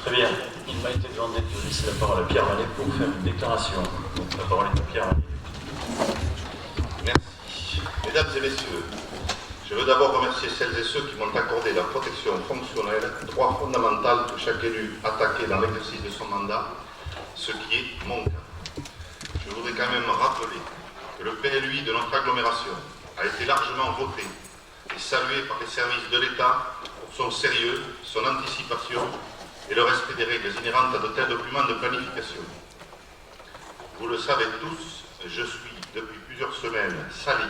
Très bien. Il m'a été demandé de laisser la parole à Pierre Mallet pour faire une déclaration. Donc la parole est à Pierre Mallet. Merci. Mesdames et messieurs, je veux d'abord remercier celles et ceux qui m'ont accordé la protection fonctionnelle, droit fondamental que chaque élu attaqué dans l'exercice de son mandat, ce qui est mon cas. Je voudrais quand même rappeler que le PLUI de notre agglomération a été largement voté et salué par les services de l'État pour son sérieux, son anticipation et le respect des règles inhérentes à de tels documents de planification. Vous le savez tous, je suis depuis plusieurs semaines sali,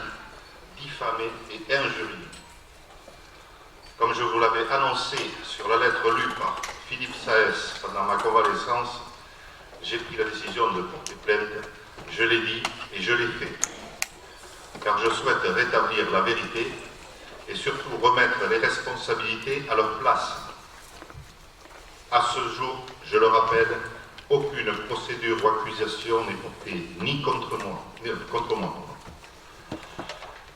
diffamé et injurié. Comme je vous l'avais annoncé sur la lettre lue par Philippe Saès pendant ma convalescence, j'ai pris la décision de porter plainte, je l'ai dit et je l'ai fait. Car je souhaite rétablir la vérité et surtout remettre les responsabilités à leur place. À ce jour, je le rappelle, aucune procédure ou accusation n'est portée ni contre moi, ni contre moi.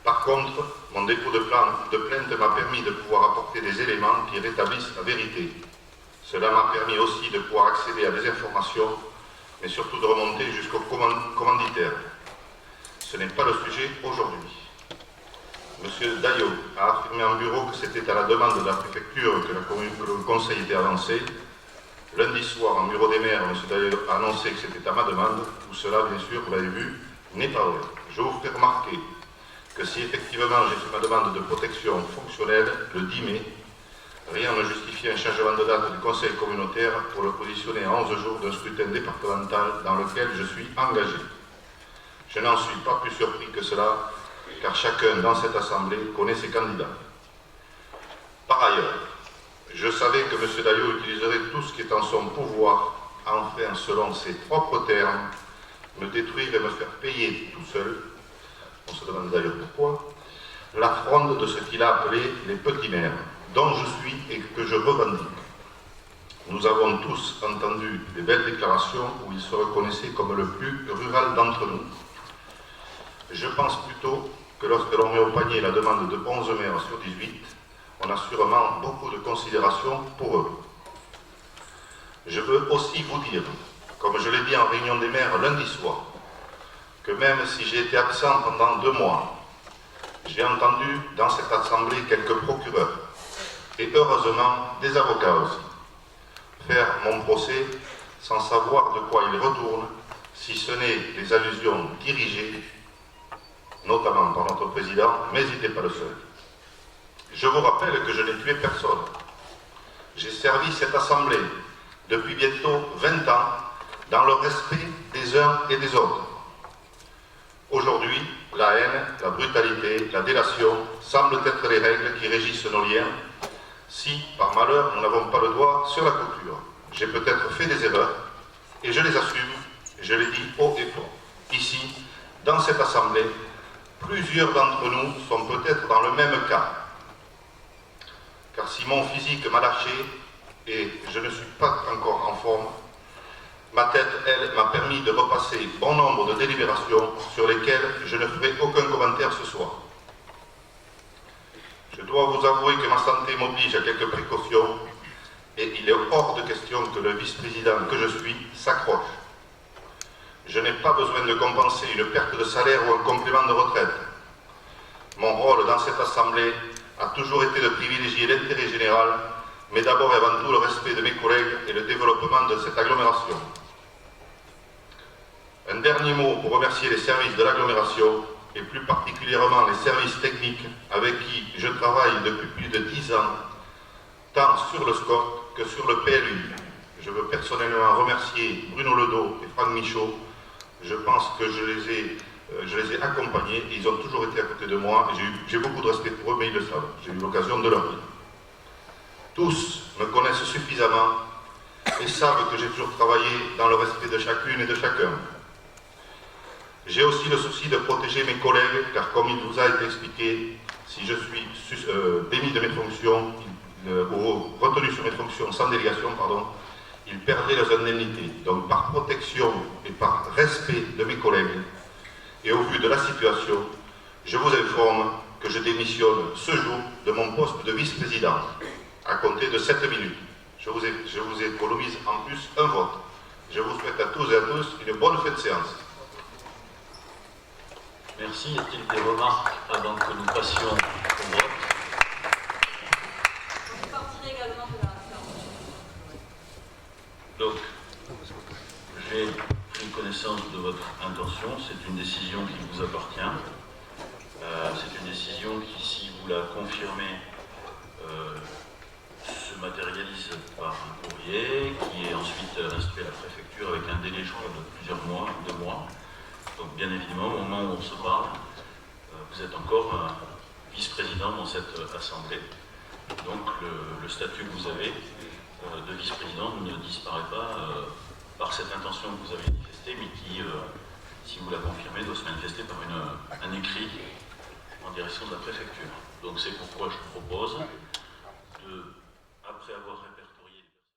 Par contre, mon dépôt de plainte m'a permis de pouvoir apporter des éléments qui rétablissent la vérité. Cela m'a permis aussi de pouvoir accéder à des informations, mais surtout de remonter jusqu'au commanditaire. Ce n'est pas le sujet aujourd'hui. Monsieur Daillot a affirmé en bureau que c'était à la demande de la préfecture que le conseil était avancé. Lundi soir, en bureau des maires, M. Daillot a annoncé que c'était à ma demande. Tout cela, bien sûr, vous l'avez vu, n'est pas vrai. Je vous fais remarquer que si effectivement j'ai fait ma demande de protection fonctionnelle le 10 mai, rien ne justifie un changement de date du conseil communautaire pour le positionner à 11 jours d'un scrutin départemental dans lequel je suis engagé. Je n'en suis pas plus surpris que cela, car chacun dans cette assemblée connaît ses candidats. Par ailleurs, je savais que M. Daillot utiliserait tout ce qui est en son pouvoir, afin, selon ses propres termes, me détruire et me faire payer tout seul, on se demande d'ailleurs pourquoi, la fronde de ce qu'il a appelé les petits maires, dont je suis et que je revendique. Nous avons tous entendu des belles déclarations où il se reconnaissait comme le plus rural d'entre nous. Je pense plutôt que lorsque l'on met au panier la demande de 11 maires sur 18, on a sûrement beaucoup de considération pour eux. Je veux aussi vous dire, comme je l'ai dit en réunion des maires lundi soir, que même si j'ai été absent pendant 2 mois, j'ai entendu dans cette assemblée quelques procureurs, et heureusement des avocats aussi, faire mon procès sans savoir de quoi ils retournent, si ce n'est des allusions dirigées, notamment par notre président, mais il n'était pas le seul. Je vous rappelle que je n'ai tué personne. J'ai servi cette assemblée depuis bientôt 20 ans dans le respect des uns et des autres. Aujourd'hui, la haine, la brutalité, la délation semblent être les règles qui régissent nos liens si, par malheur, nous n'avons pas le doigt sur la couture. J'ai peut-être fait des erreurs et je les assume, et je les dis haut et fort. Ici, dans cette assemblée, plusieurs d'entre nous sont peut-être dans le même cas. Car si mon physique m'a lâché et je ne suis pas encore en forme, ma tête, elle, m'a permis de repasser bon nombre de délibérations sur lesquelles je ne ferai aucun commentaire ce soir. Je dois vous avouer que ma santé m'oblige à quelques précautions et il est hors de question que le vice-président que je suis s'accroche. Je n'ai pas besoin de compenser une perte de salaire ou un complément de retraite. Mon rôle dans cette assemblée a toujours été de privilégier l'intérêt général, mais d'abord et avant tout le respect de mes collègues et le développement de cette agglomération. Un dernier mot pour remercier les services de l'agglomération et plus particulièrement les services techniques avec qui je travaille depuis plus de 10 ans, tant sur le SCOT que sur le PLU. Je veux personnellement remercier Bruno Ledo et Franck Michaud. Je pense que je les ai accompagnés et ils ont toujours été à côté de moi. J'ai beaucoup de respect pour eux, mais ils le savent. J'ai eu l'occasion de leur dire. Tous me connaissent suffisamment et savent que j'ai toujours travaillé dans le respect de chacune et de chacun. J'ai aussi le souci de protéger mes collègues, car comme il vous a été expliqué, si je suis démis de mes fonctions, ou retenu sur mes fonctions sans délégation, ils perdraient leurs indemnités. Donc par protection et par respect de mes collègues, et au vu de la situation, je vous informe que je démissionne ce jour de mon poste de vice-président, à compter de 7 minutes. Je vous ai promis en plus un vote. Je vous souhaite à tous et à tous une bonne fin de séance. Merci. Y a-t-il des remarques avant que nous passions au vote? Je partirai également de la séance. Donc, j'ai pris connaissance de votre intention. C'est une décision qui vous appartient. C'est une décision qui, si vous la confirmez, se matérialise par un courrier qui est ensuite instruit à la préfecture avec un délai, je crois, de plusieurs mois, 2 mois. Donc, bien évidemment, au moment où on se parle, vous êtes encore vice-président dans cette assemblée. Donc, le statut que vous avez de vice-président ne disparaît pas par cette intention que vous avez manifestée, mais qui, si vous la confirmez, doit se manifester par un écrit en direction de la préfecture. Donc, c'est pourquoi je vous propose